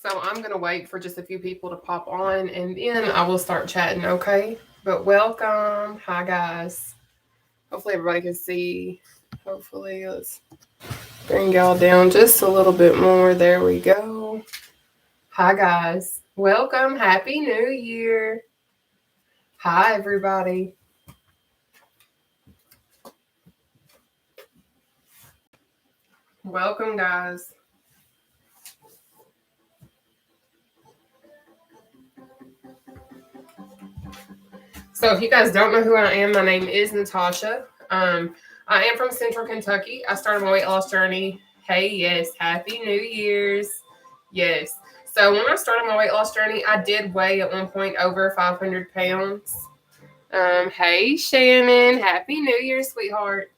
So I'm going to wait for just a few people to pop on and then I will start chatting, okay? But welcome. Hi, guys. Hopefully, everybody can see. Hopefully, let's bring y'all down just a little bit more. There we go. Hi, guys. Welcome. Happy New Year. Hi, everybody. Welcome, guys. So, if you guys don't know who I am, my name is Nataushia. I am from Central Kentucky. I started my weight loss journey. Hey, yes, Happy New Year's. Yes. So, when I started my weight loss journey, I did weigh at one point over 500 pounds. Hey, Shannon. Happy New Year, sweetheart.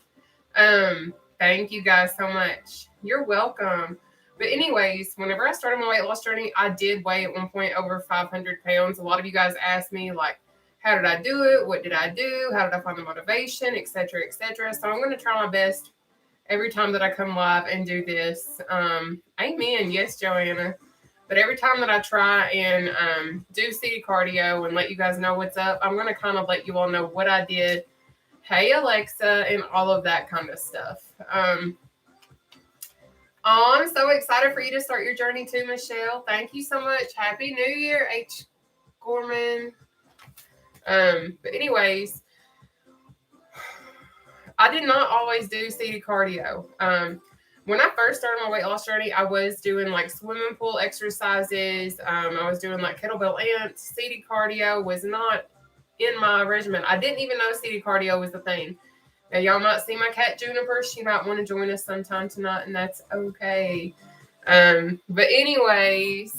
Thank you guys so much. You're welcome. But anyways, whenever I started my weight loss journey, I did weigh at one point over 500 pounds. A lot of you guys asked me like, how did I do it? What did I do? How did I find the motivation, etc., etc. So I'm going to try my best every time that I come live and do this. Amen. Yes, Joanna. But every time that I try and do city cardio and let you guys know what's up, I'm going to kind of let you all know what I did. Hey, Alexa, and all of that kind of stuff. I'm so excited for you to start your journey too, Michelle. Thank you so much. Happy New Year, H. Gorman. But anyways, I did not always do seated cardio. When I first started my weight loss journey, I was doing like swimming pool exercises. I was doing like kettlebell ants. Seated cardio was not in my regimen. I didn't even know seated cardio was a thing. Now, y'all might see my cat Juniper. She might want to join us sometime tonight, and that's okay. But anyways,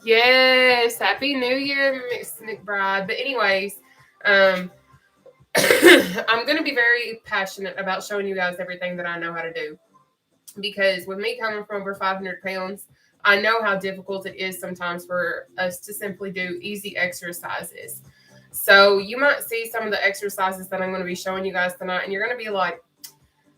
yes, Happy New Year, Miss McBride. But anyways, I'm going to be very passionate about showing you guys everything that I know how to do. Because with me coming from over 500 pounds, I know how difficult it is sometimes for us to simply do easy exercises. So you might see some of the exercises that I'm going to be showing you guys tonight, and you're going to be like,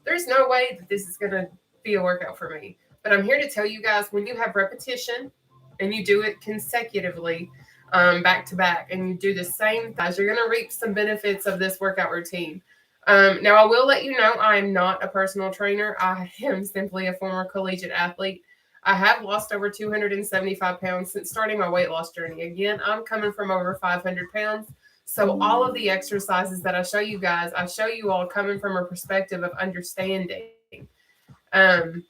there's no way that this is going to be a workout for me. But I'm here to tell you guys, when you have repetition and you do it consecutively, back to back, and you do the same things, you're going to reap some benefits of this workout routine. Now, I will let you know I am not a personal trainer. I am simply a former collegiate athlete. I have lost over 275 pounds since starting my weight loss journey. Again, I'm coming from over 500 pounds. So all of the exercises that I show you guys, I show you all coming from a perspective of understanding. Um,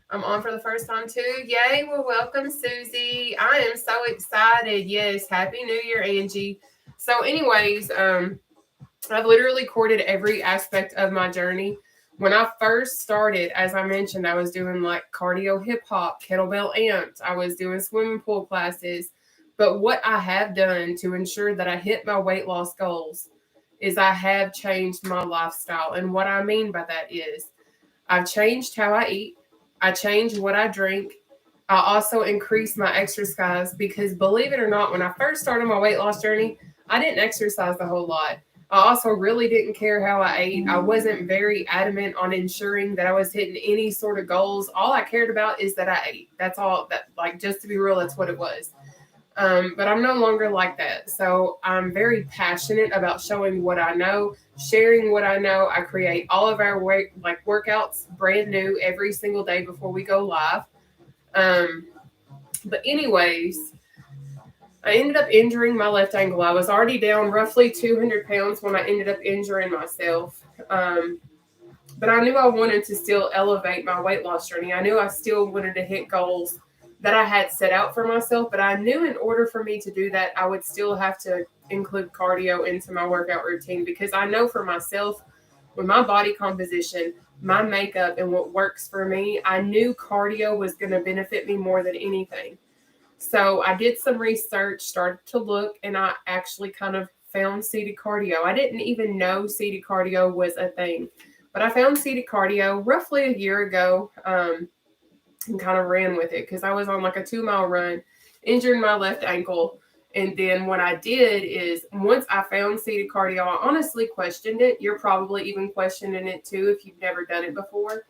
I'm on for the first time too. Yay. Well, welcome, Susie. I am so excited. Yes. Happy New Year, Angie. So anyways, I've literally courted every aspect of my journey. When I first started, as I mentioned, I was doing like cardio hip hop, kettlebell ants. I was doing swimming pool classes. But what I have done to ensure that I hit my weight loss goals is I have changed my lifestyle. And what I mean by that is I've changed how I eat. I changed what I drink. I also increased my exercise because, believe it or not, when I first started my weight loss journey, I didn't exercise a whole lot. I also really didn't care how I ate. I wasn't very adamant on ensuring that I was hitting any sort of goals. All I cared about is that I ate. That's all. That, like, just to be real, that's what it was. But I'm no longer like that. So I'm very passionate about showing what I know, sharing what I know. I create all of our workouts brand new every single day before we go live. Um, but anyways, I ended up injuring my left ankle. I was already down roughly 200 pounds when I ended up injuring myself. But I knew I wanted to still elevate my weight loss journey. I knew I still wanted to hit goals that I had set out for myself, but I knew in order for me to do that, I would still have to include cardio into my workout routine because I know for myself, with my body composition, my makeup, and what works for me, I knew cardio was going to benefit me more than anything. So I did some research, started to look, and I actually kind of found seated cardio. I didn't even know seated cardio was a thing, but I found seated cardio roughly a year ago. And kind of ran with it because I was on like a 2 mile run, injured my left ankle. And then what I did is once I found seated cardio, I honestly questioned it. You're probably even questioning it too if you've never done it before.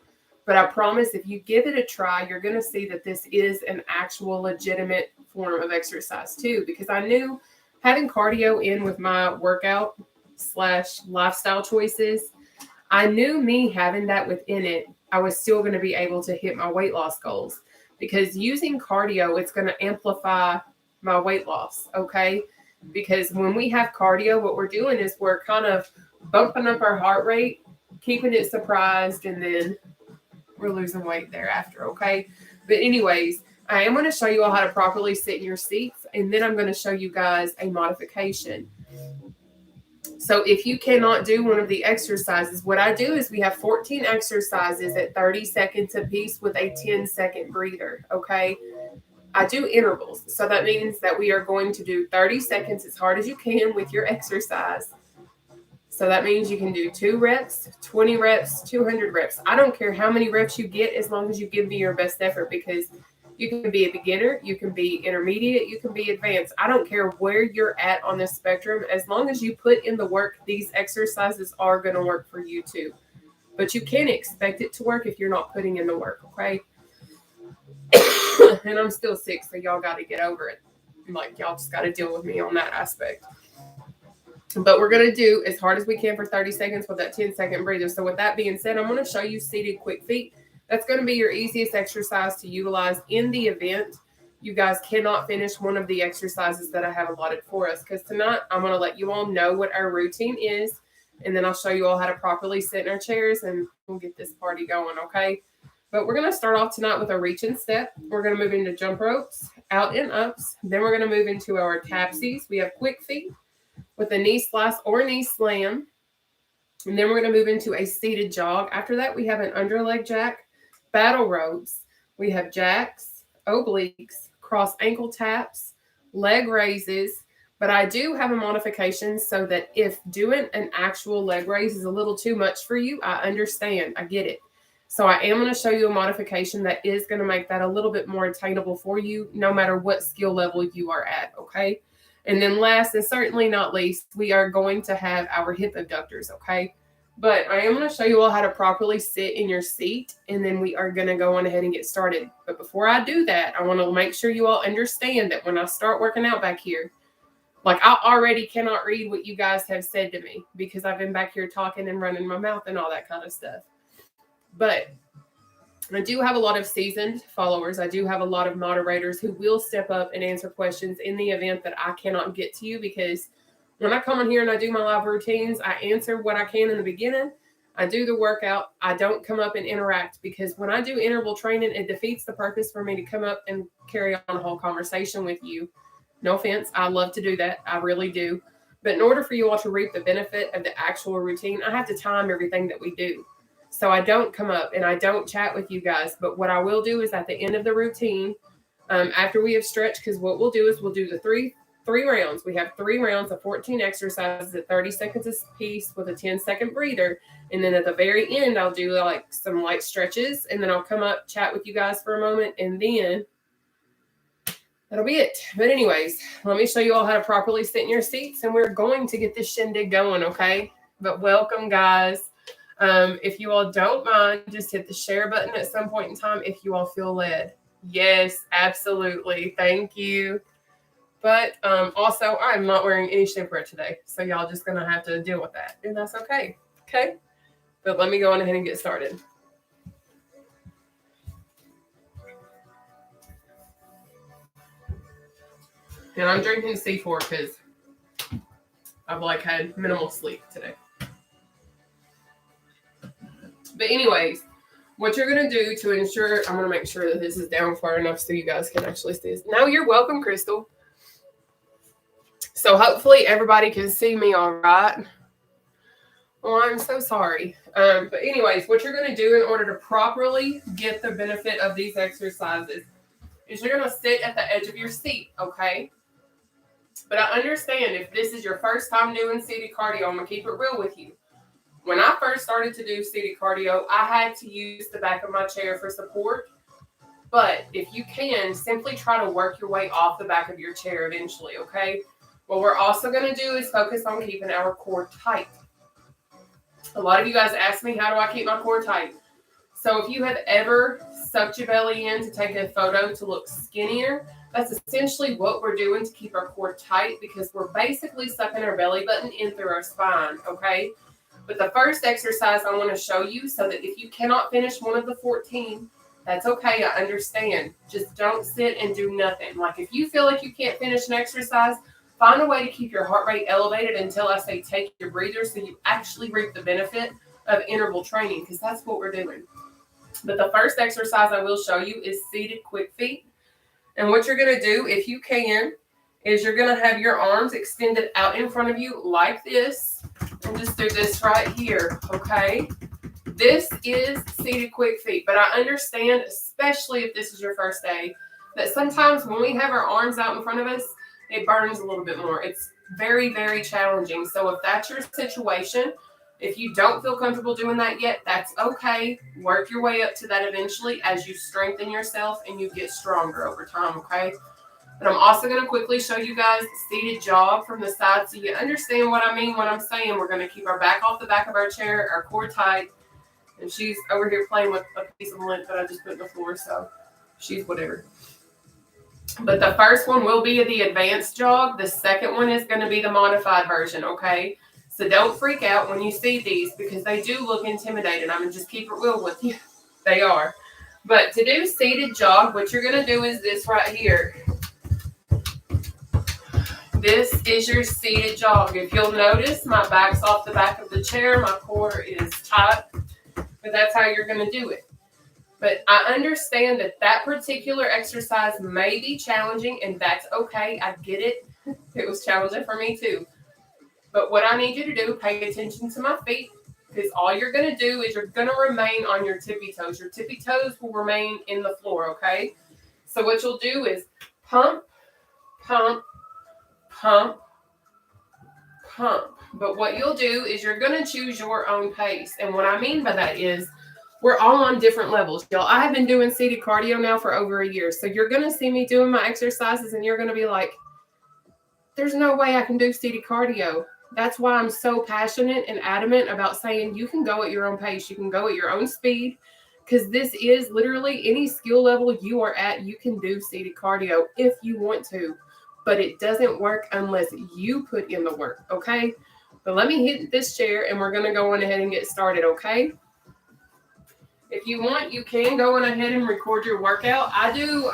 But I promise if you give it a try, you're going to see that this is an actual legitimate form of exercise too, because I knew having cardio in with my workout / lifestyle choices, I knew me having that within it, I was still going to be able to hit my weight loss goals, because using cardio, it's going to amplify my weight loss. Okay. Because when we have cardio, what we're doing is we're kind of bumping up our heart rate, keeping it surprised, and then we're losing weight thereafter. Okay. But anyways, I am going to show you all how to properly sit in your seats, and then I'm going to show you guys a modification. So if you cannot do one of the exercises, what I do is we have 14 exercises at 30 seconds a piece with a 10-second breather, okay? I do intervals. So that means that we are going to do 30 seconds as hard as you can with your exercise. So that means you can do 2 reps, 20 reps, 200 reps. I don't care how many reps you get as long as you give me your best effort, because you can be a beginner, you can be intermediate, you can be advanced. I don't care where you're at on the spectrum. As long as you put in the work, these exercises are going to work for you too. But you can't expect it to work if you're not putting in the work, okay? And I'm still sick, so y'all got to get over it. Like, y'all just got to deal with me on that aspect. But we're going to do as hard as we can for 30 seconds with that 10-second breather. So with that being said, I'm going to show you seated quick feet. That's going to be your easiest exercise to utilize in the event you guys cannot finish one of the exercises that I have allotted for us. Because tonight, I'm going to let you all know what our routine is, and then I'll show you all how to properly sit in our chairs, and we'll get this party going, okay? But we're going to start off tonight with a reach and step. We're going to move into jump ropes, out and ups. Then we're going to move into our tapsies. We have quick feet with a knee slice or knee slam. And then we're going to move into a seated jog. After that, we have an underleg jack, battle ropes. We have jacks, obliques, cross ankle taps, leg raises. But I do have a modification so that if doing an actual leg raise is a little too much for you, I understand. I get it. So I am going to show you a modification that is going to make that a little bit more attainable for you, no matter what skill level you are at, okay? And then last and certainly not least, we are going to have our hip abductors, okay? But I am going to show you all how to properly sit in your seat, and then we are going to go on ahead and get started. But before I do that, I want to make sure you all understand that when I start working out back here, like, I already cannot read what you guys have said to me because I've been back here talking and running my mouth and all that kind of stuff. But I do have a lot of seasoned followers. I do have a lot of moderators who will step up and answer questions in the event that I cannot get to you, because when I come on here and I do my live routines, I answer what I can in the beginning. I do the workout. I don't come up and interact, because when I do interval training, it defeats the purpose for me to come up and carry on a whole conversation with you. No offense. I love to do that. I really do. But in order for you all to reap the benefit of the actual routine, I have to time everything that we do. So I don't come up and I don't chat with you guys. But what I will do is at the end of the routine, after we have stretched, because what we'll do is we'll do the three rounds. We have 3 rounds of 14 exercises at 30 seconds a piece with a 10-second breather. And then at the very end, I'll do like some light stretches, and then I'll come up, chat with you guys for a moment, and then that'll be it. But anyways, let me show you all how to properly sit in your seats, and we're going to get this shindig going, okay? But welcome, guys. If you all don't mind, just hit the share button at some point in time if you all feel led. Yes, absolutely. Thank you. But also, I'm not wearing any shapewear today, so y'all just going to have to deal with that, and that's okay. Okay? But let me go on ahead and get started. And I'm drinking C4 because I've had minimal sleep today. But anyways, what you're going to do to ensure, I'm going to make sure that this is down far enough so you guys can actually see this. No, you're welcome, Crystal. So hopefully everybody can see me all right. Oh, I'm so sorry. But anyways, what you're going to do in order to properly get the benefit of these exercises is you're going to sit at the edge of your seat, okay? But I understand if this is your first time doing seated cardio, I'm going to keep it real with you. When I first started to do seated cardio, I had to use the back of my chair for support. But if you can, simply try to work your way off the back of your chair eventually, okay? What we're also going to do is focus on keeping our core tight. A lot of you guys ask me, how do I keep my core tight? So if you have ever sucked your belly in to take a photo to look skinnier, that's essentially what we're doing to keep our core tight, because we're basically sucking our belly button in through our spine, okay? But the first exercise I want to show you, so that if you cannot finish one of the 14, that's okay, I understand. Just don't sit and do nothing. Like if you feel like you can't finish an exercise, find a way to keep your heart rate elevated until I say take your breather, so you actually reap the benefit of interval training, because that's what we're doing. But the first exercise I will show you is seated quick feet. And what you're going to do, if you can, is you're going to have your arms extended out in front of you like this. And just do this right here, okay? This is seated quick feet. But I understand, especially if this is your first day, that sometimes when we have our arms out in front of us, it burns a little bit more. It's very, very challenging. So if that's your situation, if you don't feel comfortable doing that yet, that's okay. Work your way up to that eventually as you strengthen yourself and you get stronger over time, okay? But I'm also going to quickly show you guys seated jog from the side so you understand what I mean when I'm saying we're going to keep our back off the back of our chair, our core tight, and she's over here playing with a piece of lint that I just put in the floor, so she's whatever. But the first one will be the advanced jog. The second one is going to be the modified version, okay? So don't freak out when you see these, because they do look intimidating. I'm going to just keep it real with you. They are. But to do seated jog, what you're going to do is this right here. This is your seated jog. If you'll notice, my back's off the back of the chair. My core is tight. But that's how you're going to do it. But I understand that that particular exercise may be challenging, and that's okay. I get it. It was challenging for me too. But what I need you to do, pay attention to my feet, because all you're going to do is you're going to remain on your tippy toes. Your tippy toes will remain in the floor, okay? So what you'll do is pump, pump, pump, pump. But what you'll do is you're going to choose your own pace. And what I mean by that is we're all on different levels. Y'all, I have been doing seated cardio now for over a year. So you're going to see me doing my exercises and you're going to be like, there's no way I can do seated cardio. That's why I'm so passionate and adamant about saying you can go at your own pace. You can go at your own speed, because this is literally any skill level you are at. You can do seated cardio if you want to, but it doesn't work unless you put in the work, okay? But let me hit this chair and we're going to go on ahead and get started, okay? If you want, you can go on ahead and record your workout. I do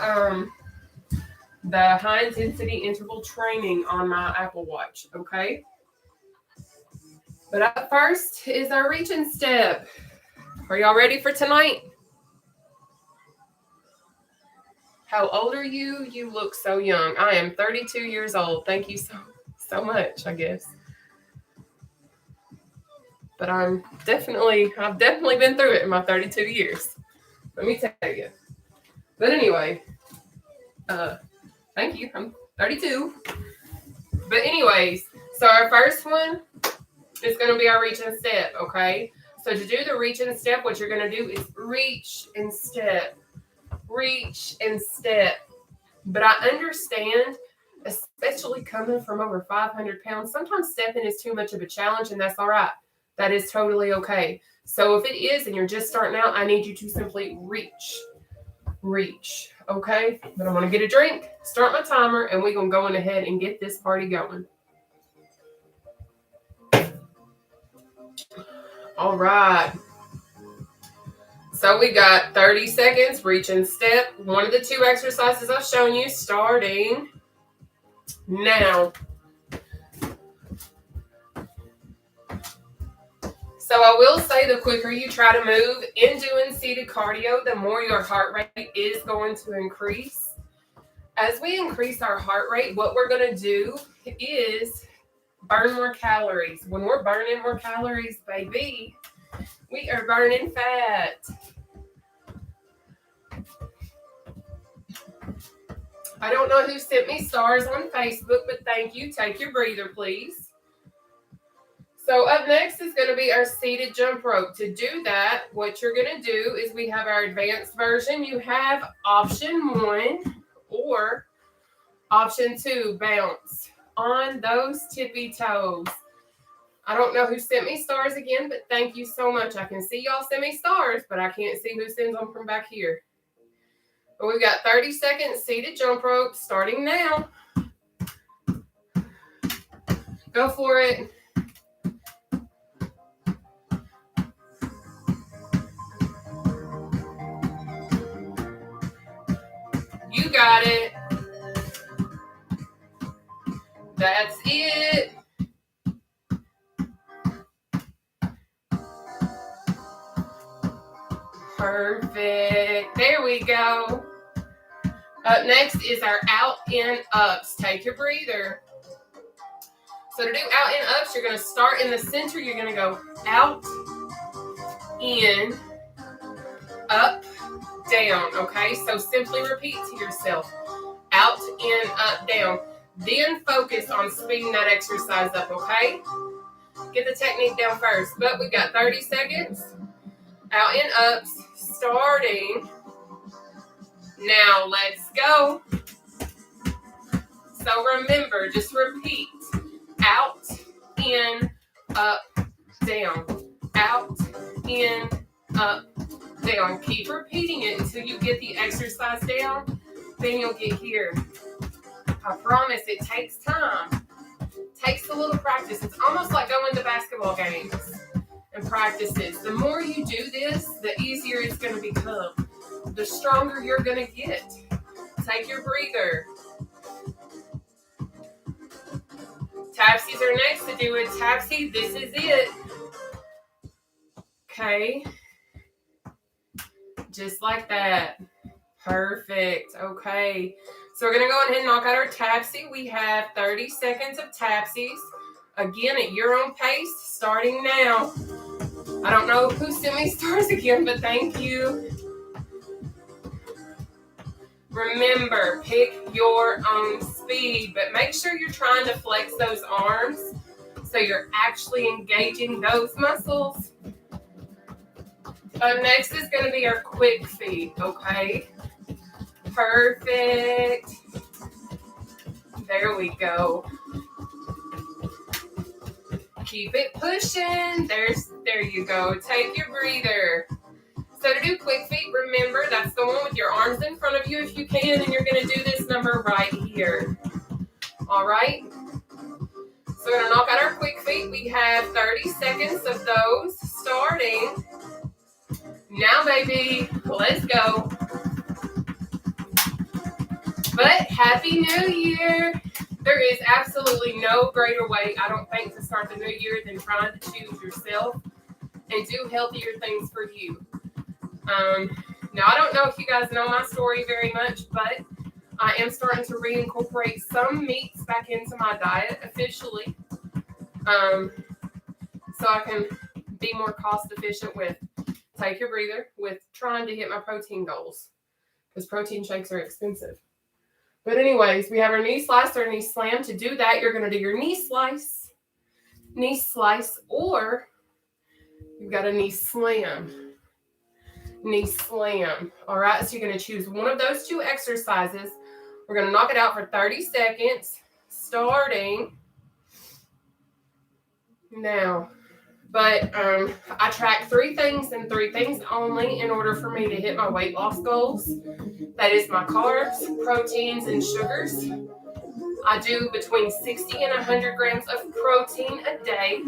the high intensity interval training on my Apple Watch, okay? But up first is our reaching step. Are y'all ready for tonight? How old are you? You look so young. I am 32 years old. Thank you so much, I guess. But I've definitely been through it in my 32 years. Let me tell you. But anyway, thank you. I'm 32. But anyways, so our first one is going to be our reach and step, okay? So to do the reach and step, what you're going to do is reach and step, reach and step. But I understand, especially coming from over 500 pounds, sometimes stepping is too much of a challenge, and that's all right. That is totally okay. So if it is and you're just starting out, I need you to simply reach, okay? But I'm going to get a drink, start my timer, and we're going to go on ahead and get this party going. All right. So we got 30 seconds, reach and step. One of the two exercises I've shown you starting now. So I will say the quicker you try to move in doing seated cardio, the more your heart rate is going to increase. As we increase our heart rate, what we're going to do is burn more calories. When we're burning more calories, baby, we are burning fat. I don't know who sent me stars on Facebook, but thank you. Take your breather, please. So up next is going to be our seated jump rope. To do that, what you're going to do is we have our advanced version. You have option 1 or option 2, bounce on those tippy toes. I don't know who sent me stars again, but thank you so much. I can see y'all send me stars, but I can't see who sends them from back here. But we've got 30 seconds seated jump rope starting now. Go for it. You got it. That's it. Perfect. There we go. Up next is our out and ups. Take your breather. So to do out and ups, you're going to start in the center. You're going to go out, in, up, down. Okay, so simply repeat to yourself. Out, in, up, down. Then focus on speeding that exercise up, okay? Get the technique down first. But we've got 30 seconds. Out and ups, starting. Now let's go. So remember, just repeat. Out, in, up, down. Out, in, up, down. Keep repeating it until you get the exercise down. Then you'll get here. I promise it takes time. It takes a little practice. It's almost like going to basketball games and practices. The more you do this, the easier it's going to become. The stronger you're going to get. Take your breather. Tapsies are next. To do a tapsie, this is it. Okay. Just like that. Perfect. Okay. So we're going to go ahead and knock out our tapsie. We have 30 seconds of tapsies. Again, at your own pace, starting now. I don't know who sent me stars again, but thank you. Remember, pick your own speed, but make sure you're trying to flex those arms so you're actually engaging those muscles. Next is going to be our quick feet, okay? Perfect. There we go. Keep it pushing. There you go. Take your breather. So to do quick feet, remember that's the one with your arms in front of you if you can, and you're going to do this number right here. All right? So we're going to knock out our quick feet. We have 30 seconds of those starting. Now, baby, let's go. But Happy New Year. There is absolutely no greater way, I don't think, to start the new year than trying to choose yourself and do healthier things for you. Now, I don't know if you guys know my story very much, but I am starting to reincorporate some meats back into my diet officially, so I can be more cost efficient with, take your breather, with trying to hit my protein goals, because protein shakes are expensive. But anyways, we have our knee slice or knee slam. To do that, you're going to do your knee slice, or you've got a knee slam. Knee slam. All right, so you're going to choose one of those two exercises. We're going to knock it out for 30 seconds, starting now. But I track 3 things and 3 things only in order for me to hit my weight loss goals. That is my carbs, proteins, and sugars. I do between 60 and 100 grams of protein a day.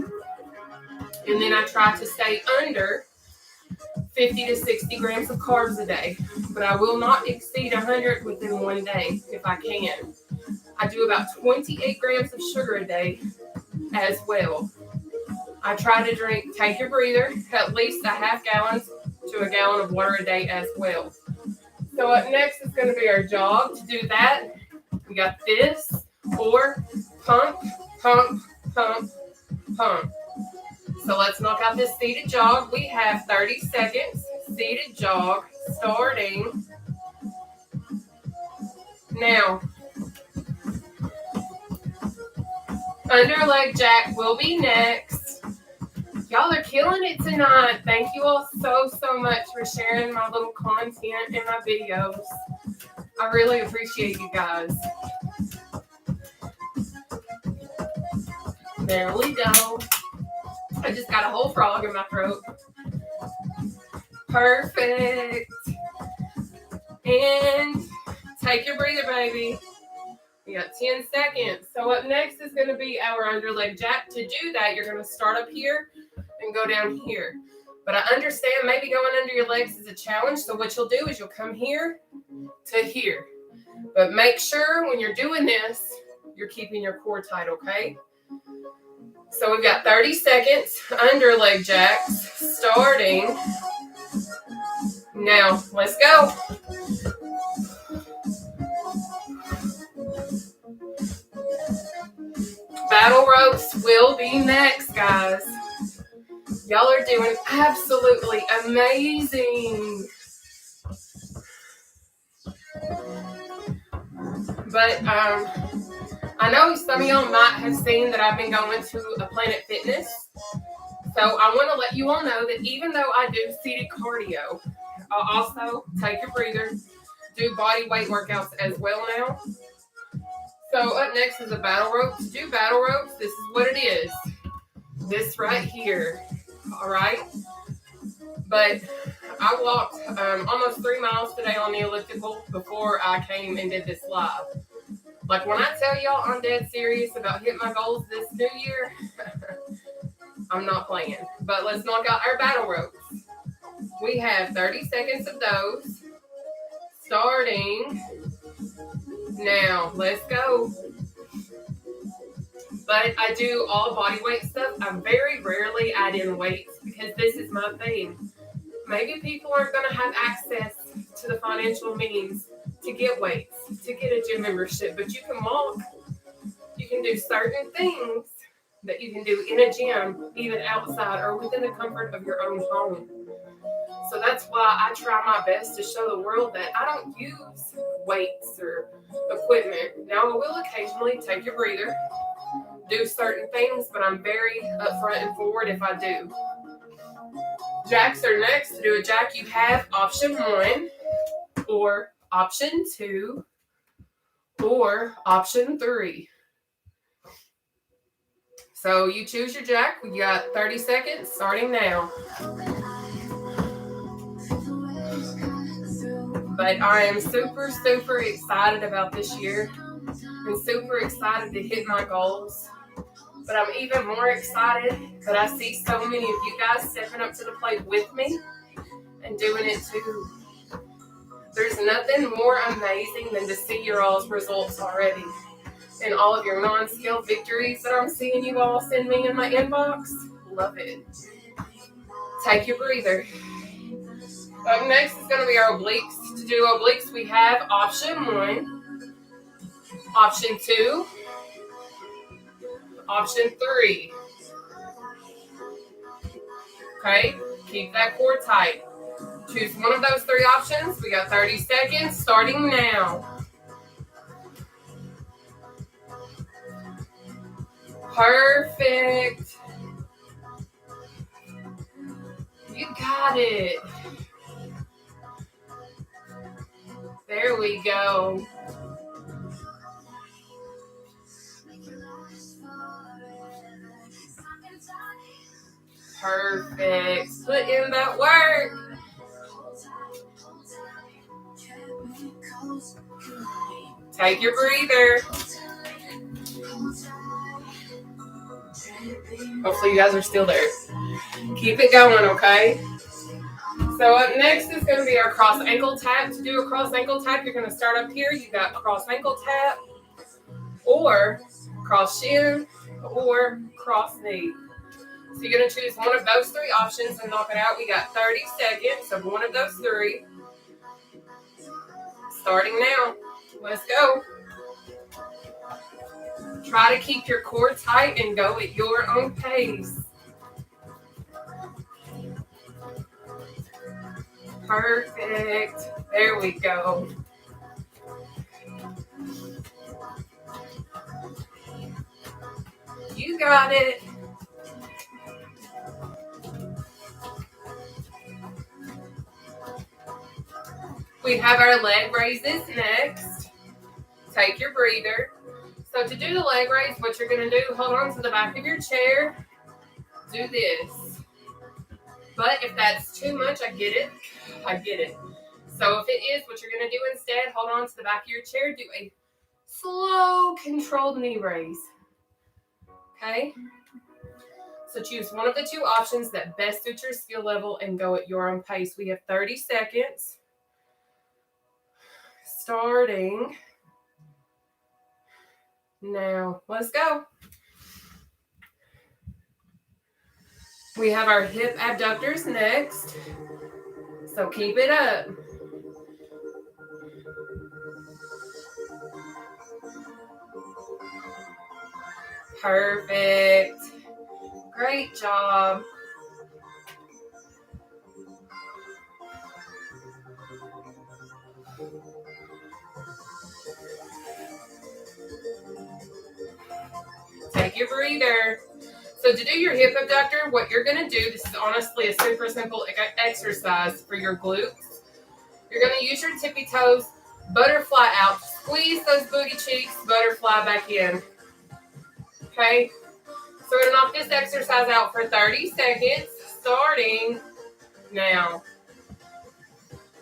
And then I try to stay under 50 to 60 grams of carbs a day. But I will not exceed 100 within one day if I can. I do about 28 grams of sugar a day as well. I try to drink, take your breather, at least a half gallon to a gallon of water a day as well. So up next is going to be our jog. To do that, we got this, or pump, pump, pump, pump. So let's knock out this seated jog. We have 30 seconds, seated jog, starting now. Under leg jack will be next. Y'all are killing it tonight. Thank you all so much for sharing my little content and my videos. I really appreciate you guys. There we go. I just got a whole frog in my throat. Perfect. And take your breather, baby. You got 10 seconds. So up next is going to be our underleg jack. To do that, you're going to start up here and go down here. But I understand maybe going under your legs is a challenge. So what you'll do is you'll come here to here. But make sure when you're doing this, you're keeping your core tight, okay? So we've got 30 seconds, underleg jacks, starting now. Let's go. Battle ropes will be next, guys. Y'all are doing absolutely amazing. But I know some of y'all might have seen that I've been going to a Planet Fitness. So I want to let you all know that even though I do seated cardio, I'll also take your breather, do body weight workouts as well now. So up next is a battle rope. To do battle ropes, this is what it is. This right here. All right. But I walked almost 3 miles today on the elliptical before I came and did this live. Like when I tell y'all I'm dead serious about hitting my goals this new year, I'm not playing. But let's knock out our battle ropes. We have 30 seconds of those. Starting now. Let's go. But I do all body weight stuff. I very rarely add in weights because this is my thing. Maybe people aren't going to have access to the financial means to get weights, to get a gym membership, but you can walk. You can do certain things that you can do in a gym, even outside or within the comfort of your own home. So that's why I try my best to show the world that I don't use weights or equipment. Now, I will occasionally take your breather, do certain things, but I'm very upfront and forward if I do. Jacks are next. To do a jack, you have option 1 or option 2 or option 3. So you choose your jack. We got 30 seconds starting now. But I am super, super excited about this year and super excited to hit my goals. But I'm even more excited that I see so many of you guys stepping up to the plate with me and doing it too. There's nothing more amazing than to see your all's results already and all of your non-scale victories that I'm seeing you all send me in my inbox. Love it. Take your breather. Up next is going to be our obliques. To do obliques, we have option 1, option 2, option 3. Okay, keep that core tight. Choose one of those 3 options. We got 30 seconds starting now. Perfect. You got it. There we go. Perfect. Put in that work. Take your breather. Hopefully you guys are still there. Keep it going, okay? So up next is going to be our cross ankle tap. To do a cross ankle tap, you're going to start up here. You got cross ankle tap or cross shin or cross knee. So you're going to choose one of those 3 options and knock it out. We got 30 seconds of one of those 3. Starting now. Let's go. Try to keep your core tight and go at your own pace. Perfect. There we go. You got it. We have our leg raises next. Take your breather. So to do the leg raise, what you're going to do, hold on to the back of your chair. do this. But if that's too much, I get it. I get it. So if it is, what you're going to do instead, hold on to the back of your chair, do a slow, controlled knee raise. Okay? So choose one of the two options that best suits your skill level and go at your own pace. We have 30 seconds. Starting now. Let's go. We have our hip abductors next. So keep it up. Perfect. Great job. Take your breather. So to do your hip abductor, what you're going to do, this is honestly a super simple exercise for your glutes. You're going to use your tippy toes, butterfly out, squeeze those booty cheeks, butterfly back in. Okay? So we're going to knock this exercise out for 30 seconds, starting now.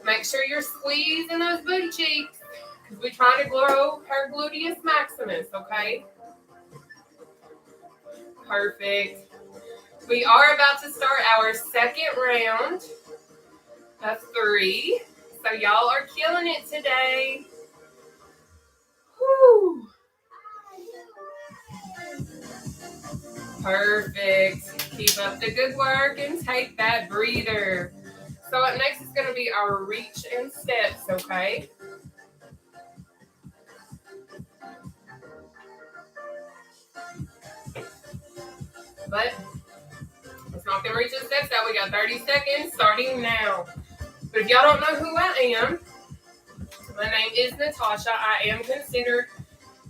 Make sure you're squeezing those booty cheeks because we're trying to grow our gluteus maximus, okay? Perfect. We are about to start our second round of 3. So y'all are killing it today. Woo. Perfect. Keep up the good work and take that breather. So up next is going to be our reach and steps, okay? But let's knock them reach and steps out. We got 30 seconds starting now. But if y'all don't know who I am, my name is Nataushia. I am considered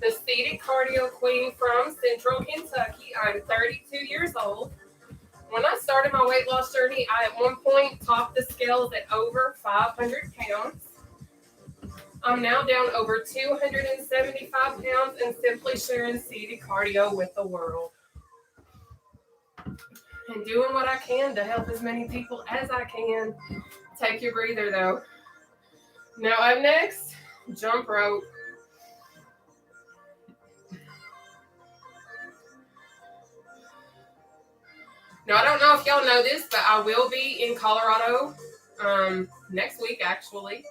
the seated cardio queen from Central Kentucky. I'm 32 years old. When I started my weight loss journey, I at one point topped the scales at over 500 pounds. I'm now down over 275 pounds and simply sharing seated cardio with the world. And doing what I can to help as many people as I can. Take your breather though. Now up next, jump rope. Now, I don't know if y'all know this, but I will be in Colorado next week, actually.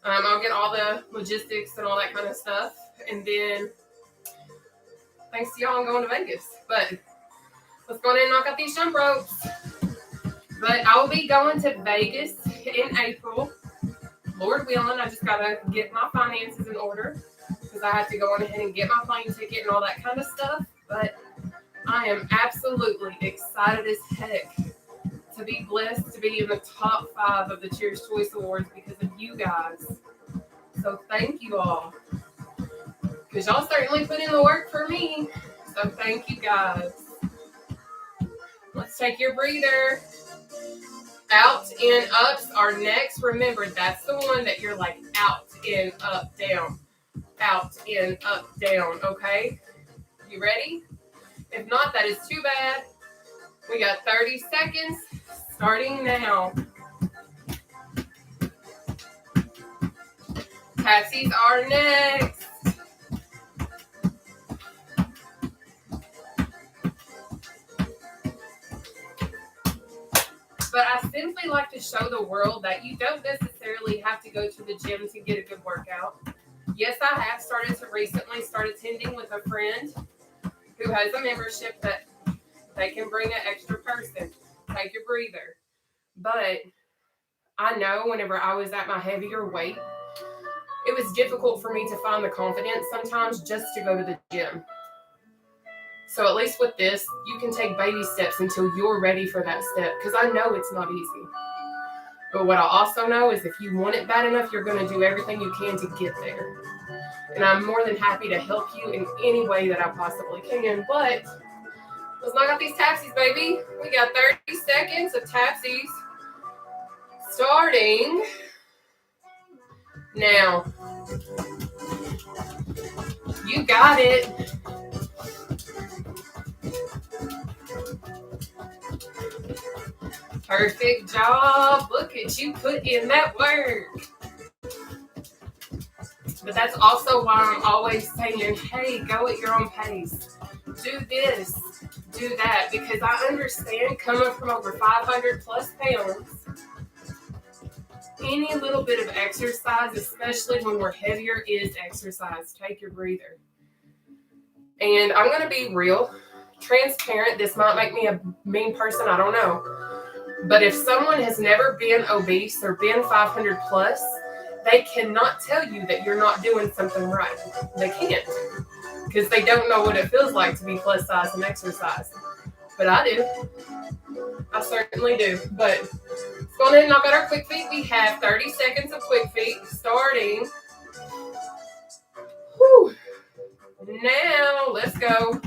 I'll get all the logistics and all that kind of stuff. And then, thanks to y'all, I'm going to Vegas. But let's go ahead and knock out these jump ropes. But I will be going to Vegas in April. Lord willing, I just got to get my finances in order because I have to go on ahead and get my plane ticket and all that kind of stuff. But I am absolutely excited as heck to be blessed to be in the top 5 of the Cheers Choice Awards because of you guys. So thank you all. Because y'all certainly put in the work for me. So thank you guys. Let's take your breather. Out, in, ups are next. Remember, that's the one that you're like out, in, up, down. Out, in, up, down. Okay? You ready? If not, that is too bad. We got 30 seconds starting now. Taxis are next. But I simply like to show the world that you don't necessarily have to go to the gym to get a good workout. Yes, I have started to recently start attending with a friend who has a membership that they can bring an extra person. Take your breather. But I know whenever I was at my heavier weight, it was difficult for me to find the confidence sometimes just to go to the gym. So at least with this, you can take baby steps until you're ready for that step. Because I know it's not easy. But what I also know is if you want it bad enough, you're going to do everything you can to get there. And I'm more than happy to help you in any way that I possibly can. But let's knock out these tapsies, baby. We got 30 seconds of tapsies. Starting now. You got it. Perfect job. Look at you put in that work. But that's also why I'm always saying, hey, go at your own pace. Do this, do that. Because I understand coming from over 500 plus pounds, any little bit of exercise, especially when we're heavier, is exercise. Take your breather. And I'm going to be real, transparent. This might make me a mean person, I don't know. But if someone has never been obese or been 500 plus, they cannot tell you that you're not doing something right. They can't, because they don't know what it feels like to be plus size and exercise. But I do. I certainly do. But let's go ahead and knock out our quick feet. We have 30 seconds of quick feet starting. Whew. Now, let's go.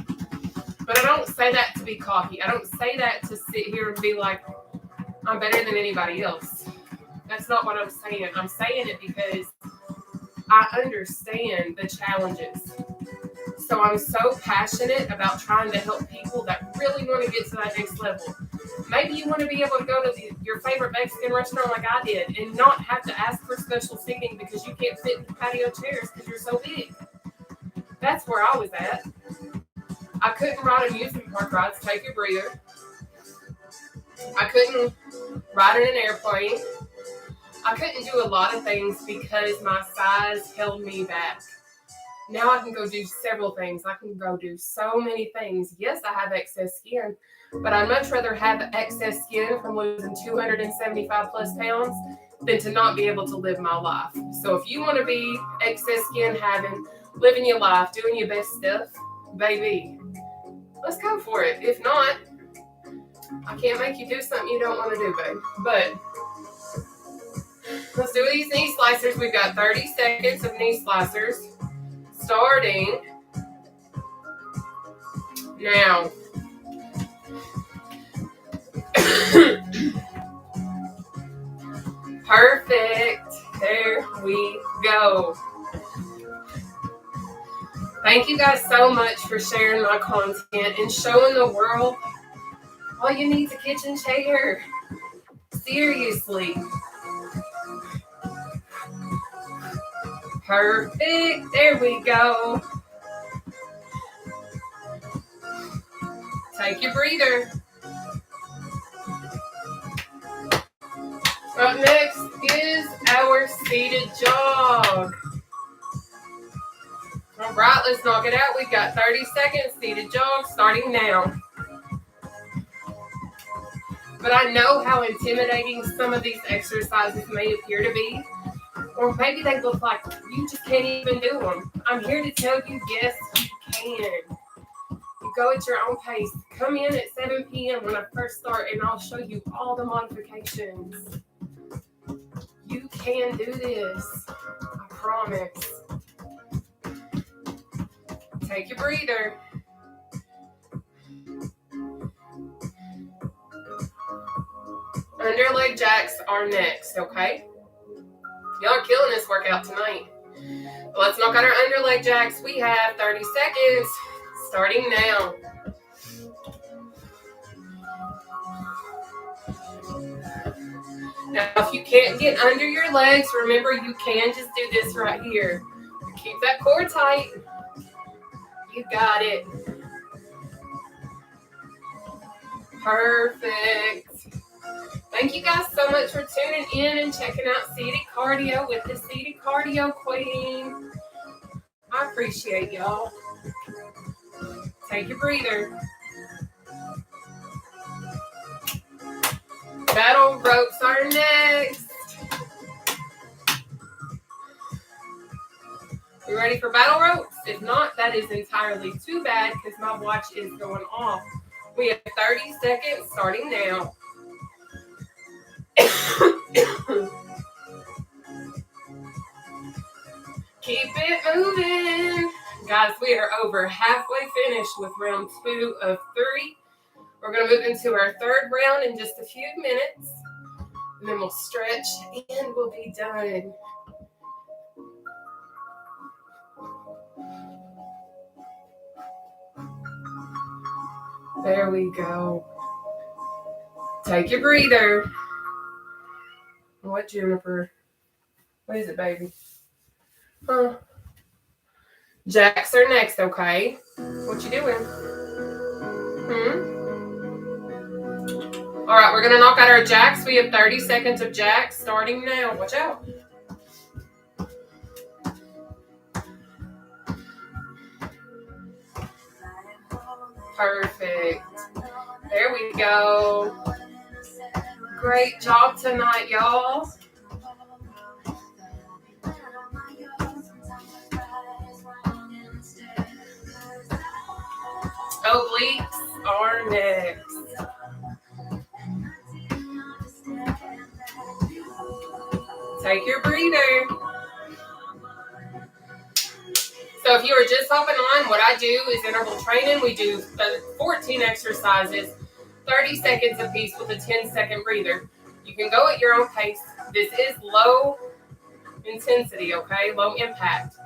But I don't say that to be cocky. I don't say that to sit here and be like, I'm better than anybody else. That's not what I'm saying. I'm saying it because I understand the challenges. So I'm so passionate about trying to help people that really want to get to that next level. Maybe you want to be able to go to your favorite Mexican restaurant like I did and not have to ask for special seating because you can't fit in the patio chairs because you're so big. That's where I was at. I couldn't ride amusement park rides, take your breather. I couldn't ride in an airplane. I couldn't do a lot of things because my size held me back. Now I can go do several things. I can go do so many things. Yes, I have excess skin, but I'd much rather have excess skin from losing 275 plus pounds than to not be able to live my life. So if you want to be excess skin having, living your life, doing your best stuff, baby, let's go for it. If not, I can't make you do something you don't want to do, babe. But let's do these knee slicers. We've got 30 seconds of knee slicers. Starting now. Perfect. There we go. Thank you guys so much for sharing my content and showing the world all you need is a kitchen chair. Seriously. Perfect. There we go. Take your breather. Up next is our seated jog. All right, let's knock it out. We've got 30 seconds seated jog starting now. But I know how intimidating some of these exercises may appear to be. Or maybe they look like you just can't even do them. I'm here to tell you, yes, you can. You go at your own pace. Come in at 7 p.m. when I first start, and I'll show you all the modifications. You can do this. I promise. Take your breather. Underleg jacks are next, okay? Y'all are killing this workout tonight. But let's knock out our underleg jacks. We have 30 seconds starting now. Now, if you can't get under your legs, remember you can just do this right here. Keep that core tight. You got it. Perfect. Thank you guys so much for tuning in and checking out Seated Cardio with the Seated Cardio Queen. I appreciate y'all. Take your breather. Battle ropes are next. You ready for battle ropes? If not, that is entirely too bad because my watch is going off. We have 30 seconds starting now. Keep it moving. Guys, we are over halfway finished with round 2 of 3. We're going to move into our third round in just a few minutes. And then we'll stretch and we'll be done. There we go. Take your breather. What, Juniper? What is it, baby? Huh? Jacks are next, okay? What you doing? All right, we're going to knock out our jacks. We have 30 seconds of jacks starting now. Watch out. Perfect. There we go. Great job tonight, y'all. Obliques are next. Take your breather. So if you are just hopping on, what I do is interval training. We do 14 exercises, 30 seconds apiece with a 10-second breather. You can go at your own pace. This is low intensity, okay? Low impact.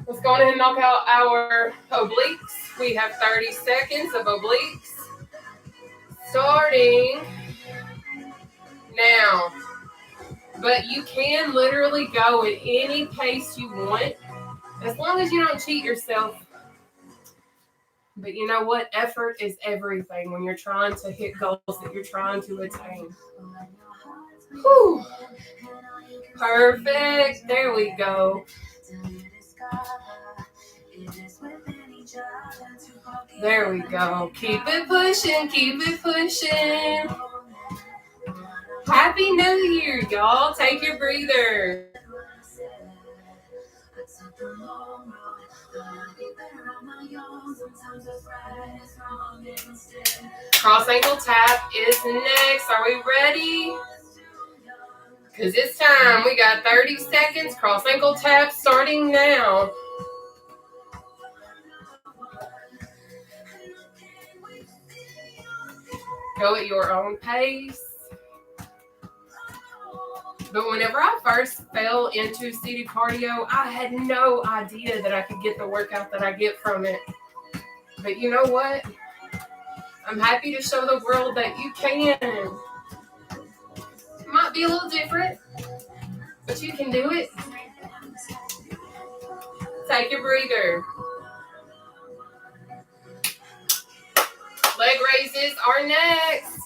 Let's go ahead and knock out our obliques. We have 30 seconds of obliques. Starting now. But you can literally go at any pace you want, as long as you don't cheat yourself. But you know what? Effort is everything when you're trying to hit goals that you're trying to attain. Whew. Perfect. There we go. There we go. Keep it pushing. Keep it pushing. Happy New Year, y'all. Take your breather. Cross ankle tap is next. Are we ready? Because it's time. We got 30 seconds. Cross ankle tap starting now. Go at your own pace. But whenever I first fell into seated cardio, I had no idea that I could get the workout that I get from it. But you know what? I'm happy to show the world that you can. It might be a little different, but you can do it. Take your breather. Leg raises are next.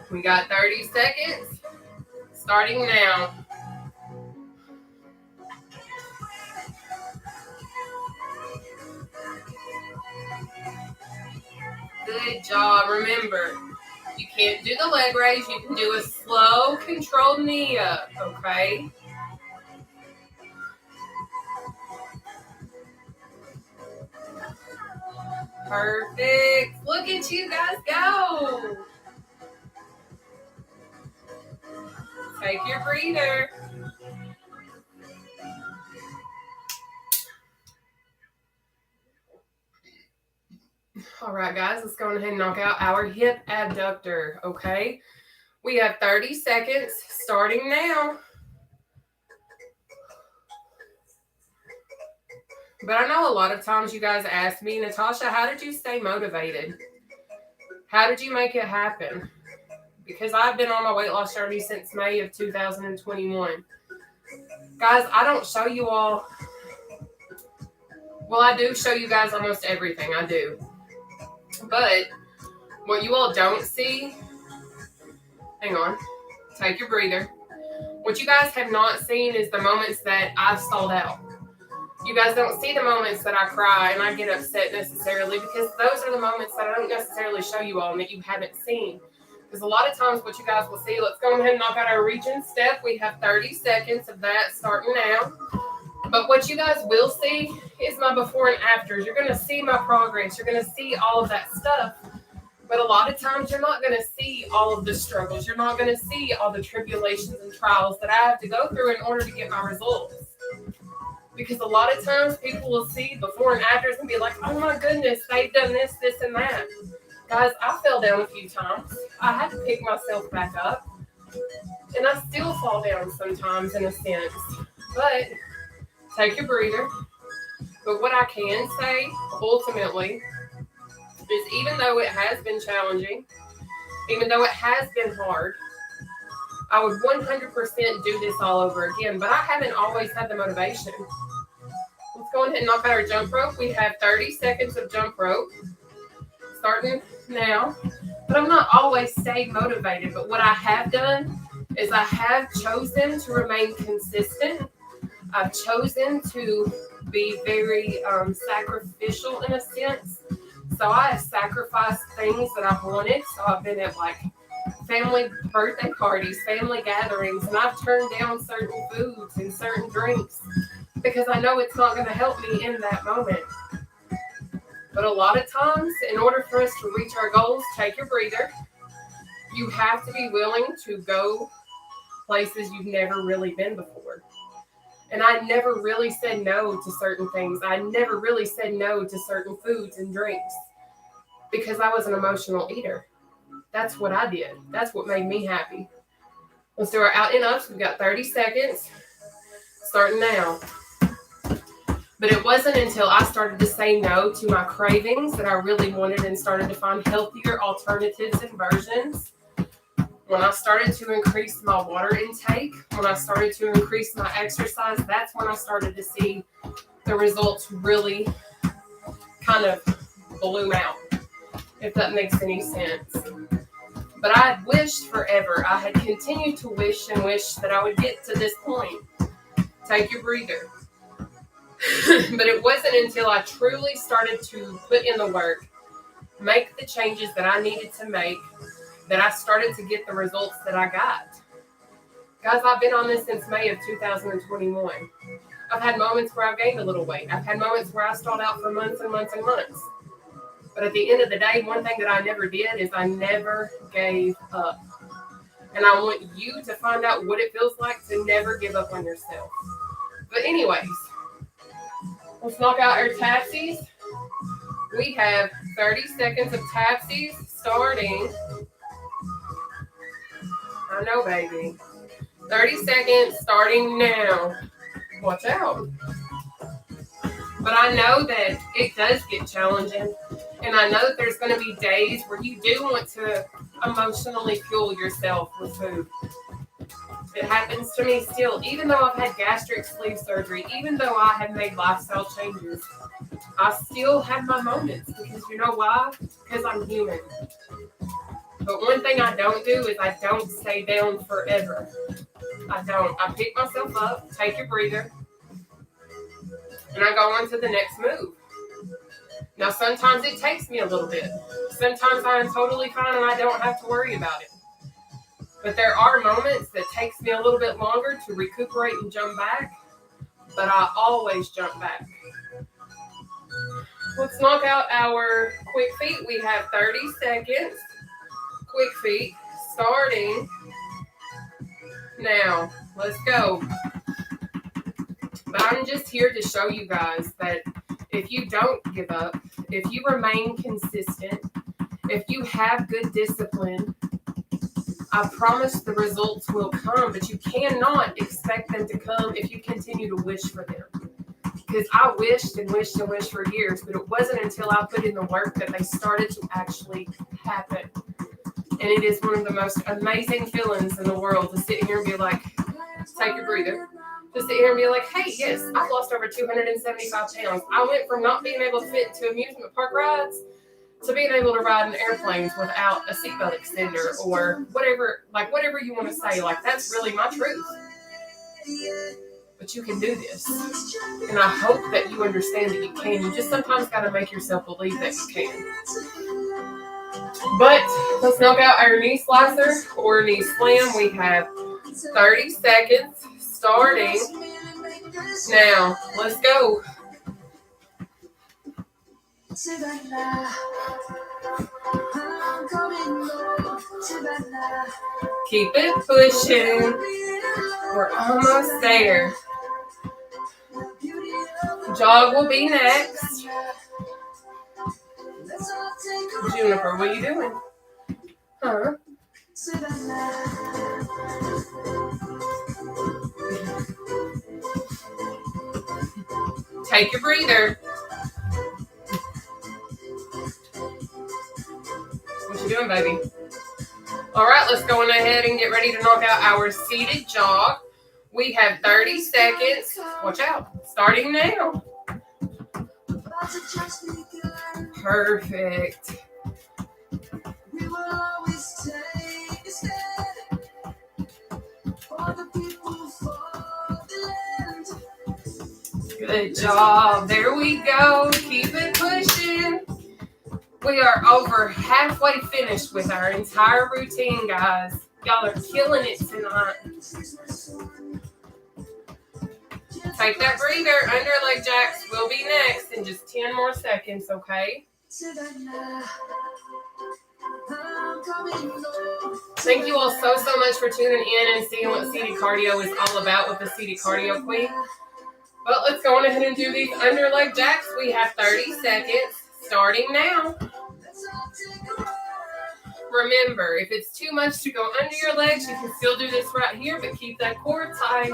We got 30 seconds. Starting now. Good job. Remember, you can't do the leg raise. You can do a slow, controlled knee up, okay? Perfect. Look at you guys go. Take your breather. All right, guys, let's go ahead and knock out our hip abductor, okay? We have 30 seconds starting now. But I know a lot of times you guys ask me, Nataushia, how did you stay motivated? How did you make it happen? Because I've been on my weight loss journey since May of 2021. Guys, I don't show you all. Well, I do show you guys almost everything. I do. But what you all don't see, hang on, take your breather. What you guys have not seen is the moments that I've stalled out. You guys don't see the moments that I cry and I get upset necessarily, because those are the moments that I don't necessarily show you all and that you haven't seen. Because a lot of times what you guys will see, let's go ahead and knock out our reach and step. We have 30 seconds of that starting now. But what you guys will see is my before and afters. You're going to see my progress. You're going to see all of that stuff. But a lot of times you're not going to see all of the struggles. You're not going to see all the tribulations and trials that I have to go through in order to get my results. Because a lot of times people will see before and afters and be like, oh my goodness, they've done this, this, and that. Guys, I fell down a few times. I had to pick myself back up. And I still fall down sometimes in a sense. But take your breather. But what I can say, ultimately, is even though it has been challenging, even though it has been hard, I would 100% do this all over again. But I haven't always had the motivation. Let's go ahead and knock out our jump rope. We have 30 seconds of jump rope, starting now. But I'm not always staying motivated. But what I have done is I have chosen to remain consistent. I've chosen to be very sacrificial in a sense. So I have sacrificed things that I've wanted. So I've been at like family birthday parties, family gatherings, and I've turned down certain foods and certain drinks because I know it's not going to help me in that moment. But a lot of times, in order for us to reach our goals, take your breather. You have to be willing to go places you've never really been before. And I never really said no to certain things. I never really said no to certain foods and drinks because I was an emotional eater. That's what I did. That's what made me happy. Let's do our out and ups. We've got 30 seconds, starting now. But it wasn't until I started to say no to my cravings that I really wanted and started to find healthier alternatives and versions. When I started to increase my water intake, when I started to increase my exercise, that's when I started to see the results really kind of bloom out, if that makes any sense. But I had wished forever. I had continued to wish and wish that I would get to this point. Take your breather. But it wasn't until I truly started to put in the work, make the changes that I needed to make, that I started to get the results that I got. Guys, I've been on this since May of 2021. I've had moments where I've gained a little weight. I've had moments where I stalled out for months and months and months. But at the end of the day, one thing that I never did is I never gave up. And I want you to find out what it feels like to never give up on yourself. But anyways, let's knock out our tapsies. We have 30 seconds of tapsies starting. I know, baby. 30 seconds starting now. Watch out. But I know that it does get challenging. And I know that there's going to be days where you do want to emotionally fuel yourself with food. It happens to me still. Even though I've had gastric sleeve surgery, even though I have made lifestyle changes, I still have my moments. Because you know why? Because I'm human. But one thing I don't do is I don't stay down forever. I don't. I pick myself up, take your breather, and I go on to the next move. Now, sometimes it takes me a little bit. Sometimes I am totally fine and I don't have to worry about it. But there are moments that takes me a little bit longer to recuperate and jump back, but I always jump back. Let's knock out our quick feet. We have 30 seconds. Quick feet starting now. Let's go. But I'm just here to show you guys that if you don't give up, if you remain consistent, if you have good discipline, I promise the results will come, but you cannot expect them to come if you continue to wish for them. Because I wished and wished and wished for years, but it wasn't until I put in the work that they started to actually happen. And it is one of the most amazing feelings in the world to sit here and be like, take your breather. To sit here and be like, hey, yes, I've lost over 275 pounds. I went from not being able to fit into amusement park rides to being able to ride in airplanes without a seatbelt extender or whatever you want to say. Like, that's really my truth. But you can do this. And I hope that you understand that you can. You just sometimes got to make yourself believe that you can. But let's knock out our knee slicer or knee slam. We have 30 seconds starting now. Let's go. Keep it pushing. We're almost there. Jog will be next. Juniper, what are you doing? Huh? Take your breather. What you doing, baby? All right, let's go on ahead and get ready to knock out our seated jog. We have 30 seconds. Watch out. Starting now. Perfect. Good job. There we go. Keep it pushing. We are over halfway finished with our entire routine, guys. Y'all are killing it tonight. Take that breather. Under leg jacks will be next in just 10 more seconds, okay? Thank you all so much for tuning in and seeing what seated cardio is all about with the seated cardio queen. But let's go on ahead and do these under leg jacks. We have 30 seconds starting now. Remember, if it's too much to go under your legs, you can still do this right here, but keep that core tight.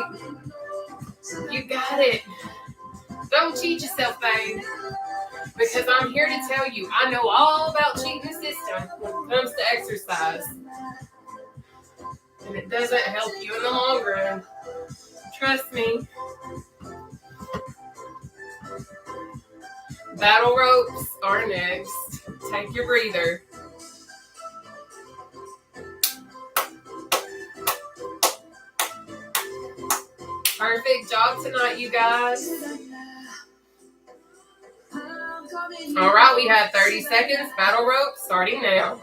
You got it. Don't cheat yourself, babe. Because I'm here to tell you, I know all about cheating the system when it comes to exercise. And it doesn't help you in the long run. Trust me. Battle ropes are next. Take your breather. Perfect job tonight, you guys. All right, we have 30 seconds. Battle rope starting now.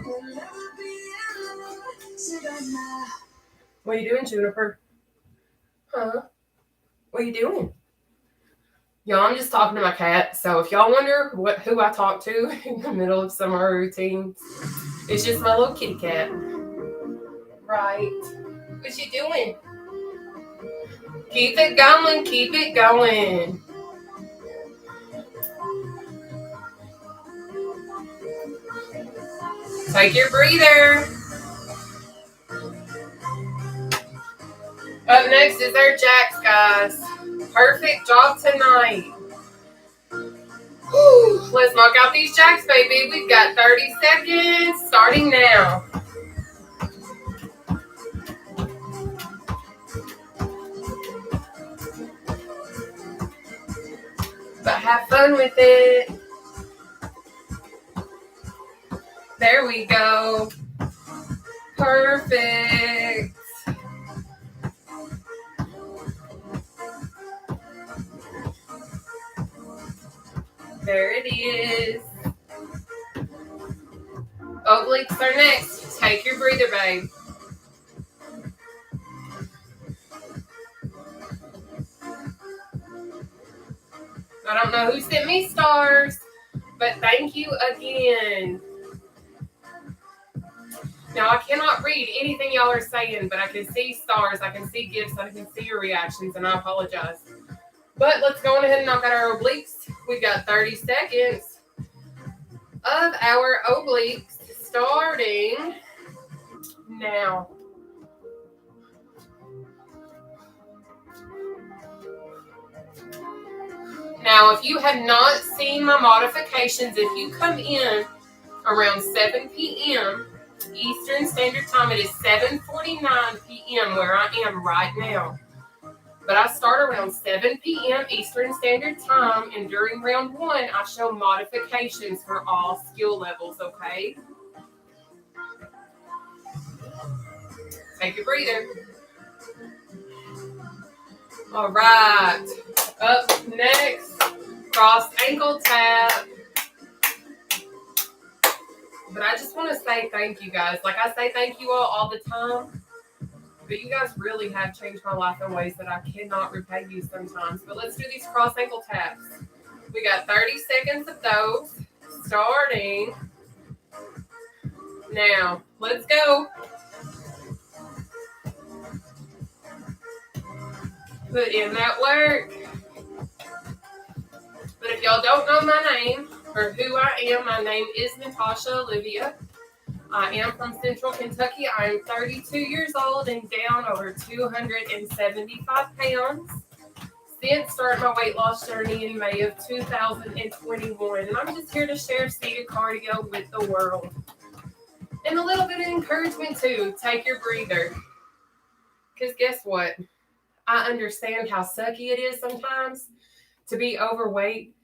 What are you doing, Juniper? Huh? What are you doing? Y'all, I'm just talking to my cat. So if y'all wonder who I talk to in the middle of some of our routines, it's just my little kitty cat. Right. What you doing? Keep it going. Keep it going. Take your breather. Up next is our jacks, guys. Perfect job tonight. Whew. Let's knock out these jacks, baby. We've got 30 seconds starting now. But have fun with it. There we go. Perfect. There it is. Obliques are next. Take your breather, babe. I don't know who sent me stars, but thank you again. Now, I cannot read anything y'all are saying, but I can see stars, I can see gifts, I can see your reactions, and I apologize. But let's go on ahead and knock out our obliques. We've got 30 seconds of our obliques starting now. Now, if you have not seen my modifications, if you come in around 7 p.m. Eastern Standard Time, it is 7:49 p.m. where I am right now. But I start around 7 p.m. Eastern Standard Time, and during round 1, I show modifications for all skill levels, okay? Take your breather. All right. Up next, cross ankle tap. But I just want to say thank you, guys. Like I say thank you all the time. But you guys really have changed my life in ways that I cannot repay you sometimes. But let's do these cross ankle taps. We got 30 seconds of those. Starting now. Let's go. Put in that work. But if y'all don't know my name or who I am, my name is Nataushia Olivia. I am from Central Kentucky. I am 32 years old and down over 275 pounds, did start my weight loss journey in May of 2021, and I'm just here to share seated cardio with the world. And a little bit of encouragement too. Take your breather. Because guess what? I understand how sucky it is sometimes to be overweight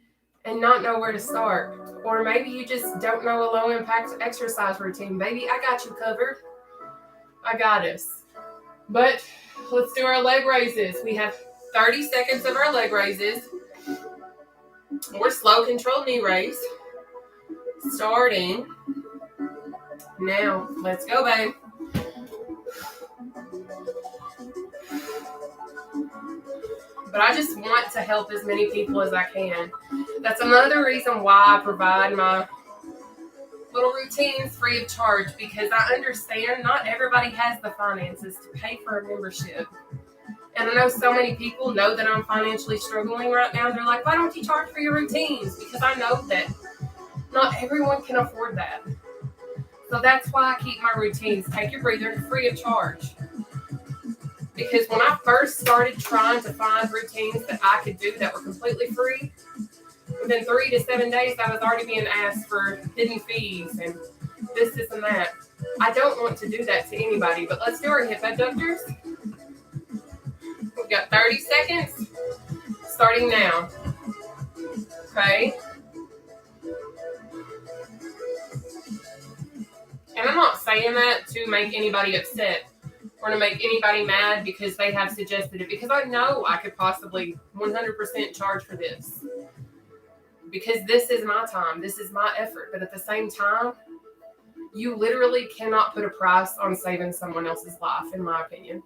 and not know where to start. Or maybe you just don't know a low impact exercise routine. Baby, I got you covered. I got us. But let's do our leg raises. We have 30 seconds of our leg raises. Or slow controlled knee raise. Starting now. Let's go, babe. But I just want to help as many people as I can. That's another reason why I provide my little routines free of charge, because I understand not everybody has the finances to pay for a membership. And I know so many people know that I'm financially struggling right now. They're like, why don't you charge for your routines? Because I know that not everyone can afford that. So that's why I keep my routines. Take your breather, free of charge. Because when I first started trying to find routines that I could do that were completely free, within 3 to 7 days, I was already being asked for hidden fees and this and that. I don't want to do that to anybody, but let's do our hip abductors. We've got 30 seconds, starting now. Okay? And I'm not saying that to make anybody upset or to make anybody mad because they have suggested it, because I know I could possibly 100% charge for this. Because this is my time, this is my effort, but at the same time, you literally cannot put a price on saving someone else's life, in my opinion.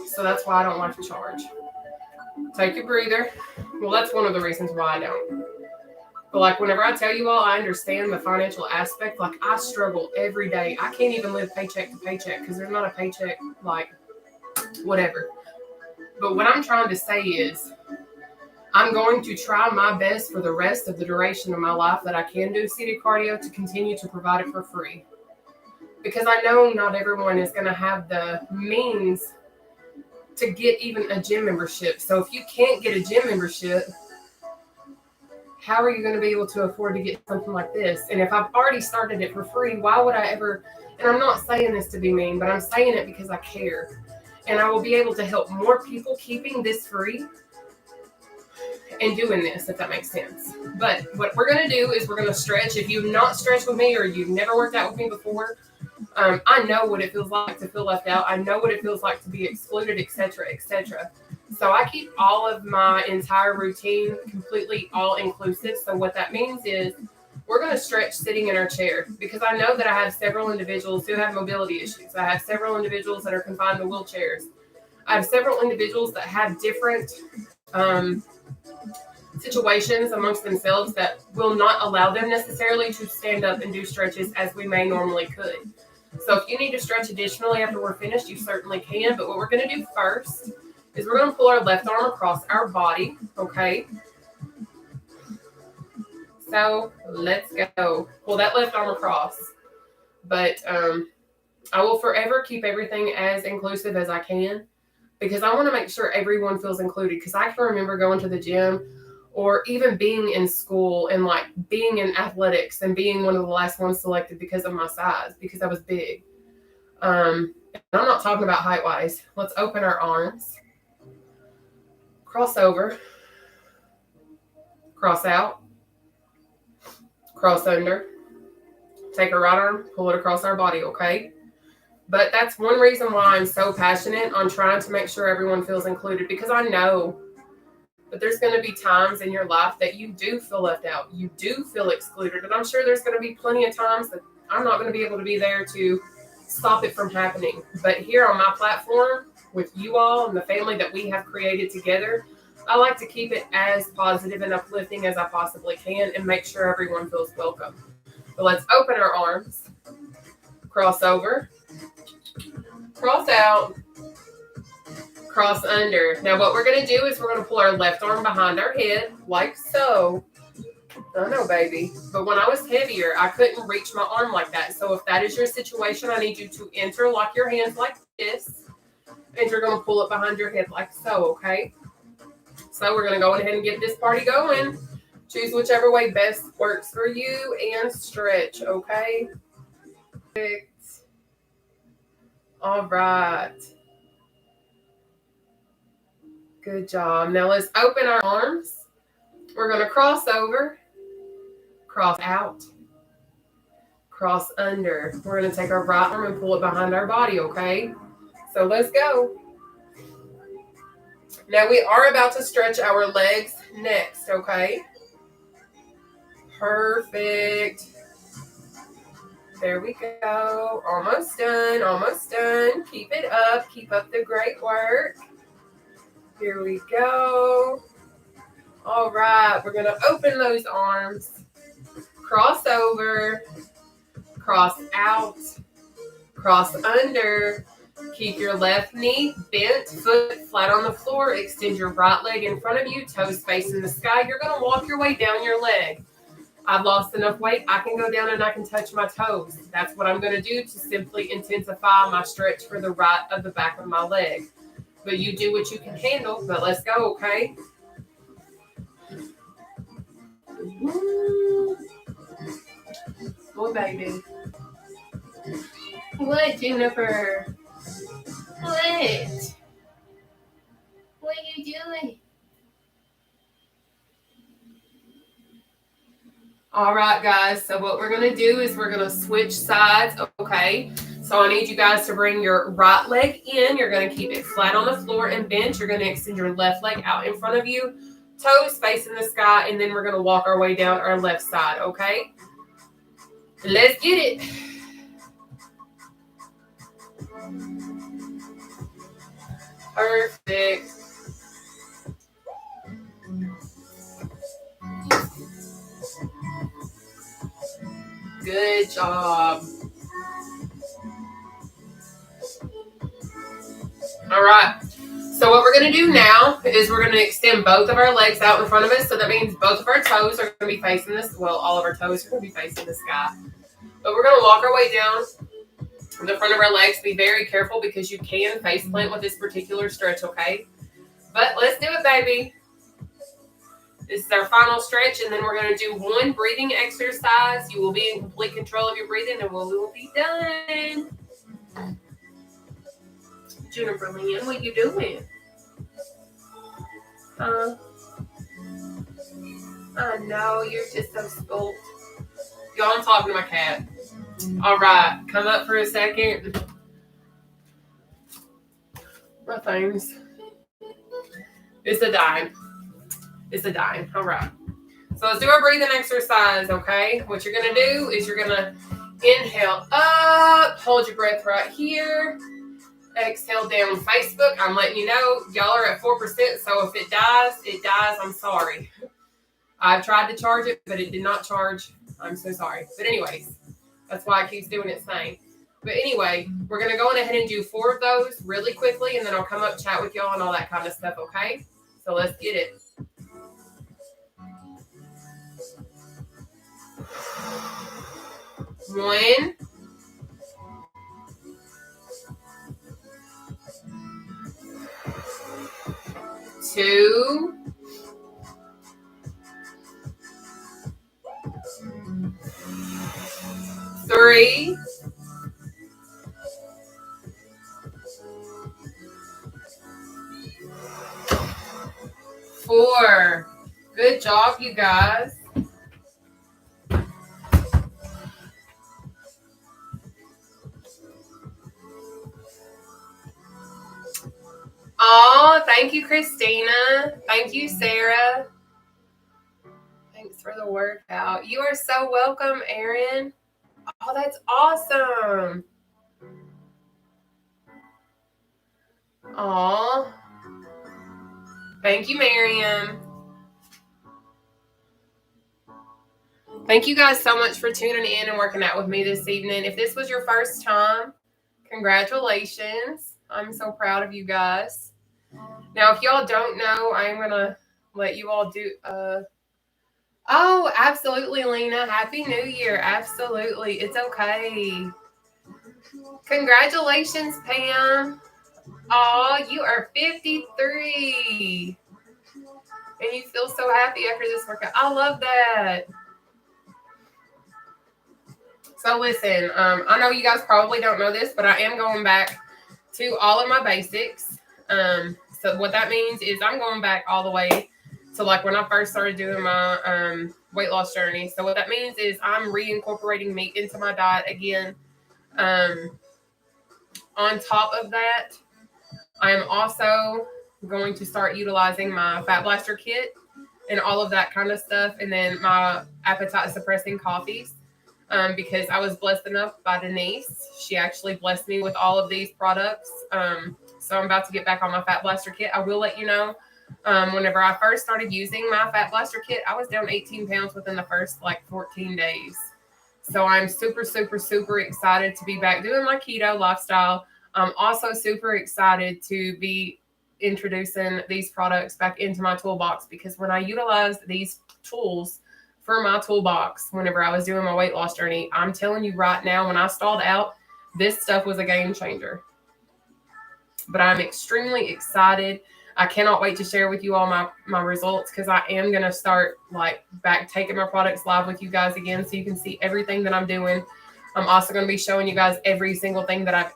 So that's why I don't like to charge. Take your breather. Well, that's one of the reasons why I don't. But like whenever I tell you all, I understand the financial aspect. Like I struggle every day. I can't even live paycheck to paycheck because there's not a paycheck, like whatever. But what I'm trying to say is I'm going to try my best for the rest of the duration of my life that I can do seated cardio to continue to provide it for free. Because I know not everyone is going to have the means to get even a gym membership. So if you can't get a gym membership, how are you going to be able to afford to get something like this? And if I've already started it for free, why would I ever, and I'm not saying this to be mean, but I'm saying it because I care. And I will be able to help more people keeping this free and doing this, if that makes sense. But what we're going to do is we're going to stretch. If you've not stretched with me or you've never worked out with me before, I know what it feels like to feel left out. I know what it feels like to be excluded, etc., etc. So I keep all of my entire routine completely all-inclusive. So what that means is we're going to stretch sitting in our chair, because I know that I have several individuals who have mobility issues. I have several individuals that are confined to wheelchairs. I have several individuals that have different situations amongst themselves that will not allow them necessarily to stand up and do stretches as we may normally could. So if you need to stretch additionally after we're finished, you certainly can. But what we're going to do first is we're going to pull our left arm across our body, okay? So let's go. Pull that left arm across. But I will forever keep everything as inclusive as I can, because I want to make sure everyone feels included. Because I can remember going to the gym or even being in school and like being in athletics and being one of the last ones selected because of my size, because I was big. I'm not talking about height-wise. Let's open our arms. Cross over. Cross out. Cross under. Take our right arm, pull it across our body, okay? But that's one reason why I'm so passionate on trying to make sure everyone feels included, because I know that there's going to be times in your life that you do feel left out. You do feel excluded. And I'm sure there's going to be plenty of times that I'm not going to be able to be there to stop it from happening. But here on my platform with you all and the family that we have created together, I like to keep it as positive and uplifting as I possibly can and make sure everyone feels welcome. So let's open our arms, cross over, cross out, cross under. Now what we're going to do is we're going to pull our left arm behind our head like so. I know, baby. But when I was heavier, I couldn't reach my arm like that. So if that is your situation, I need you to interlock your hands like this. and you're going to pull it behind your head like so, okay? So we're going to go ahead and get this party going. Choose whichever way best works for you and stretch, okay? Perfect. All right. Good job. Now let's open our arms. We're going to cross over, cross out, cross under. We're going to take our right arm and pull it behind our body, okay? So let's go. Now we are about to stretch our legs next, okay? Perfect. There we go. Almost done, almost done. Keep it up. Keep up the great work. Here we go. All right, we're going to open those arms. Cross over, cross out, cross under. Keep your left knee bent, foot flat on the floor. Extend your right leg in front of you, toes facing the sky. You're going to walk your way down your leg. I've lost enough weight. I can go down and I can touch my toes. That's what I'm going to do to simply intensify my stretch for the right of the back of my leg. But you do what you can handle. But let's go, okay? Oh, baby. What, Jennifer? What? What are you doing? All right, guys. So what we're going to do is we're going to switch sides, okay? So I need you guys to bring your right leg in. You're going to keep it flat on the floor and bent. You're going to extend your left leg out in front of you, toes facing the sky, and then we're going to walk our way down our left side, okay? Let's get it. Perfect. Good job. All right. So what we're going to do now is we're going to extend both of our legs out in front of us. So that means both of our toes are going to be facing this. Well, all of our toes are going to be facing the sky. But we're going to walk our way down the front of our legs. Be very careful because you can face plant with this particular stretch, okay? But let's do it, baby. This is our final stretch, and then we're going to do one breathing exercise. You will be in complete control of your breathing, and we will be done. Jennifer Lynn, what are you doing? I know, you're just so spoiled. Y'all, I'm talking to my cat. All right, come up for a second. My things. It's a dime. It's a dime. All right. So let's do our breathing exercise, okay? What you're going to do is you're going to inhale up, hold your breath right here. Exhale down. Facebook, I'm letting you know, y'all are at 4%, so if it dies, it dies. I'm sorry. I tried to charge it, but it did not charge. I'm so sorry. But anyways, that's why it keeps doing its thing. But anyway, we're going to go ahead and do 4 of those really quickly, and then I'll come up, chat with y'all, and all that kind of stuff, okay? So let's get it. One, 2, 3, 4. Good job, you guys. Oh, thank you, Christina. Thank you, Sarah. Thanks for the workout. You are so welcome, Erin. Oh, that's awesome. Oh, thank you, Miriam. Thank you guys so much for tuning in and working out with me this evening. If this was your first time, congratulations. I'm so proud of you guys. Now, if y'all don't know, I'm going to let you all do... Oh, absolutely, Lena. Happy New Year. Absolutely. It's okay. Congratulations, Pam. Oh, you are 53. And you feel so happy after this workout. I love that. So listen, I know you guys probably don't know this, but I am going back to all of my basics. So what that means is I'm going back all the way to like when I first started doing my weight loss journey. So what that means is I'm reincorporating meat into my diet again. Um, on top of that, I am also going to start utilizing my Fat Blaster kit and all of that kind of stuff, and then my appetite suppressing coffees. Because I was blessed enough by Denise. She actually blessed me with all of these products. So I'm about to get back on my Fat Blaster kit. I will let you know. Whenever I first started using my Fat Blaster kit, I was down 18 pounds within the first like 14 days. So I'm super, super, super excited to be back doing my keto lifestyle. I'm also super excited to be introducing these products back into my toolbox, because when I utilized these tools for my toolbox whenever I was doing my weight loss journey, I'm telling you right now, when I stalled out, this stuff was a game changer. But I'm extremely excited. I cannot wait to share with you all my results, because I am going to start like back taking my products live with you guys again, so you can see everything that I'm doing. I'm also going to be showing you guys every single thing that I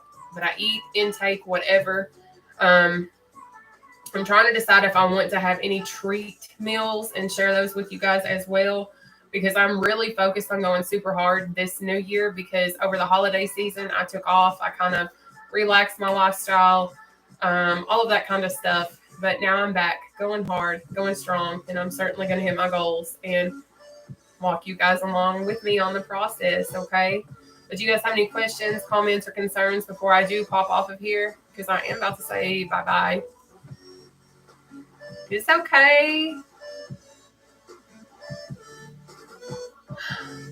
eat, intake, whatever. I'm trying to decide if I want to have any treat meals and share those with you guys as well, because I'm really focused on going super hard this new year, because over the holiday season, I took off. I kind of relaxed my lifestyle, all of that kind of stuff. But now I'm back going hard, going strong, and I'm certainly going to hit my goals and walk you guys along with me on the process, okay? But do you guys have any questions, comments, or concerns before I do pop off of here? Because I am about to say bye-bye. It's okay.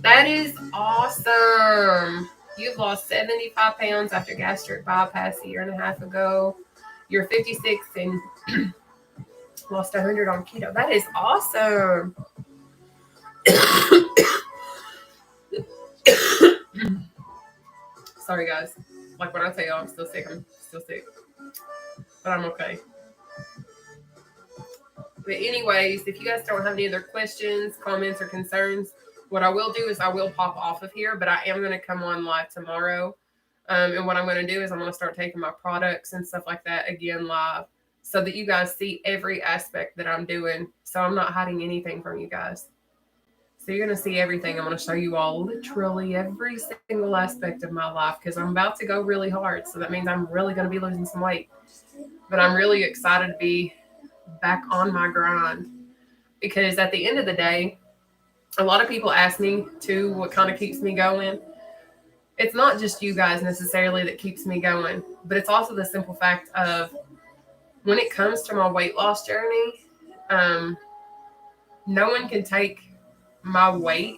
That is awesome. You've lost 75 pounds after gastric bypass a year and a half ago. You're 56 and lost 100 on keto. That is awesome. Sorry, guys. Like when I tell you I'm still sick, I'm still sick. But I'm okay. But anyways, if you guys don't have any other questions, comments, or concerns, what I will do is I will pop off of here, but I am going to come on live tomorrow. And what I'm going to do is I'm going to start taking my products and stuff like that again live, so that you guys see every aspect that I'm doing. So I'm not hiding anything from you guys. So you're going to see everything. I'm going to show you all literally every single aspect of my life, because I'm about to go really hard. So that means I'm really going to be losing some weight. But I'm really excited to be back on my grind, because at the end of the day, a lot of people ask me too what kind of keeps me going. It's not just you guys necessarily that keeps me going, but it's also the simple fact of, when it comes to my weight loss journey, no one can take my weight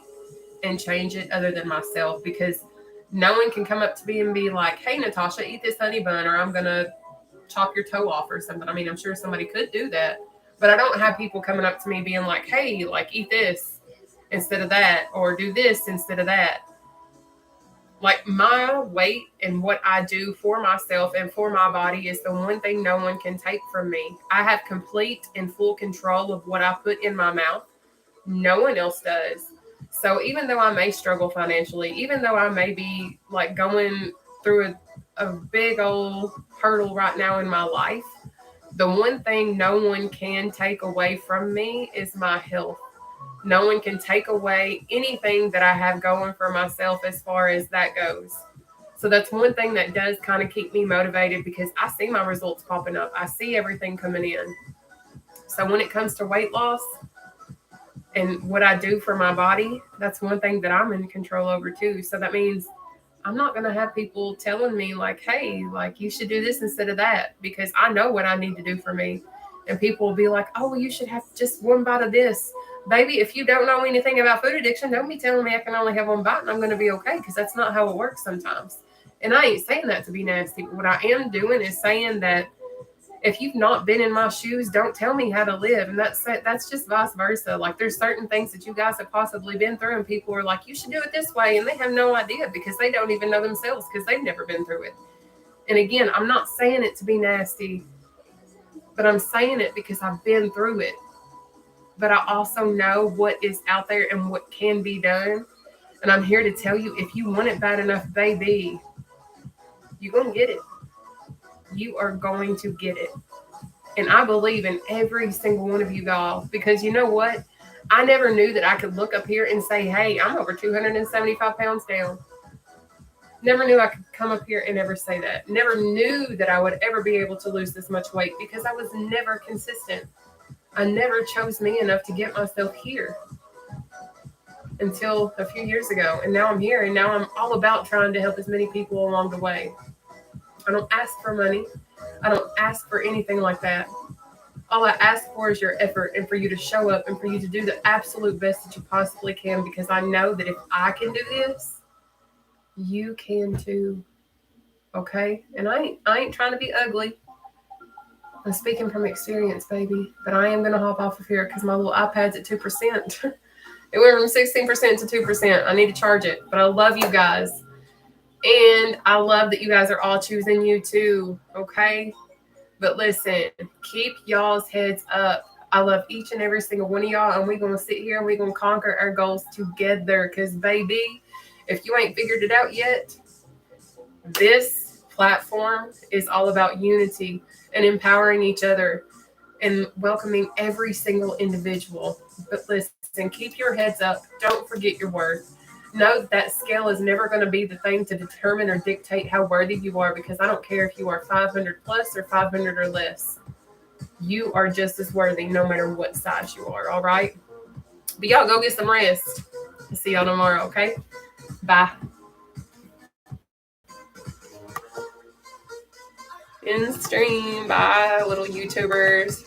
and change it other than myself, because no one can come up to me and be like, hey, Nataushia, eat this honey bun, or I'm going to chop your toe off or something. I mean, I'm sure somebody could do that, but I don't have people coming up to me being like, hey, like, eat this instead of that, or do this instead of that. Like, my weight and what I do for myself and for my body is the one thing no one can take from me. I have complete and full control of what I put in my mouth. No one else does. So even though I may struggle financially, even though I may be like going through a big old hurdle right now in my life, the one thing no one can take away from me is my health. No one can take away anything that I have going for myself as far as that goes. So that's one thing that does kind of keep me motivated, because I see my results popping up. I see everything coming in. So when it comes to weight loss and what I do for my body, that's one thing that I'm in control over too. So that means I'm not going to have people telling me like, hey, like, you should do this instead of that, because I know what I need to do for me. And people will be like, oh, well, you should have just one bite of this. Baby, if you don't know anything about food addiction, don't be telling me I can only have one bite and I'm going to be okay, because that's not how it works sometimes. And I ain't saying that to be nasty. But what I am doing is saying that if you've not been in my shoes, don't tell me how to live. And that's just vice versa. Like, there's certain things that you guys have possibly been through, and people are like, you should do it this way. And they have no idea, because they don't even know themselves, because they've never been through it. And again, I'm not saying it to be nasty, but I'm saying it because I've been through it. But I also know what is out there and what can be done. And I'm here to tell you, if you want it bad enough, baby, you're going to get it. You are going to get it. And I believe in every single one of you guys, because you know what? I never knew that I could look up here and say, hey, I'm over 275 pounds down. Never knew I could come up here and ever say that. Never knew that I would ever be able to lose this much weight because I was never consistent. I never chose me enough to get myself here until a few years ago. And now I'm here, and now I'm all about trying to help as many people along the way. I don't ask for money. I don't ask for anything like that. All I ask for is your effort and for you to show up and for you to do the absolute best that you possibly can, because I know that if I can do this, you can too. Okay? And I ain't trying to be ugly. I'm speaking from experience, baby. But I am going to hop off of here because my little iPad's at 2%. It went from 16% to 2%. I need to charge it. But I love you guys. And I love that you guys are all choosing you too. Okay? But listen, keep y'all's heads up. I love each and every single one of y'all. And we're going to sit here and we're going to conquer our goals together. Because, baby, if you ain't figured it out yet, this platform is all about unity and empowering each other and welcoming every single individual. But listen, keep your heads up. Don't forget your worth. Know that scale is never going to be the thing to determine or dictate how worthy you are, because I don't care if you are 500 plus or 500 or less. You are just as worthy no matter what size you are, all right? But y'all go get some rest. See y'all tomorrow, okay? Bye. In stream. Bye, little YouTubers.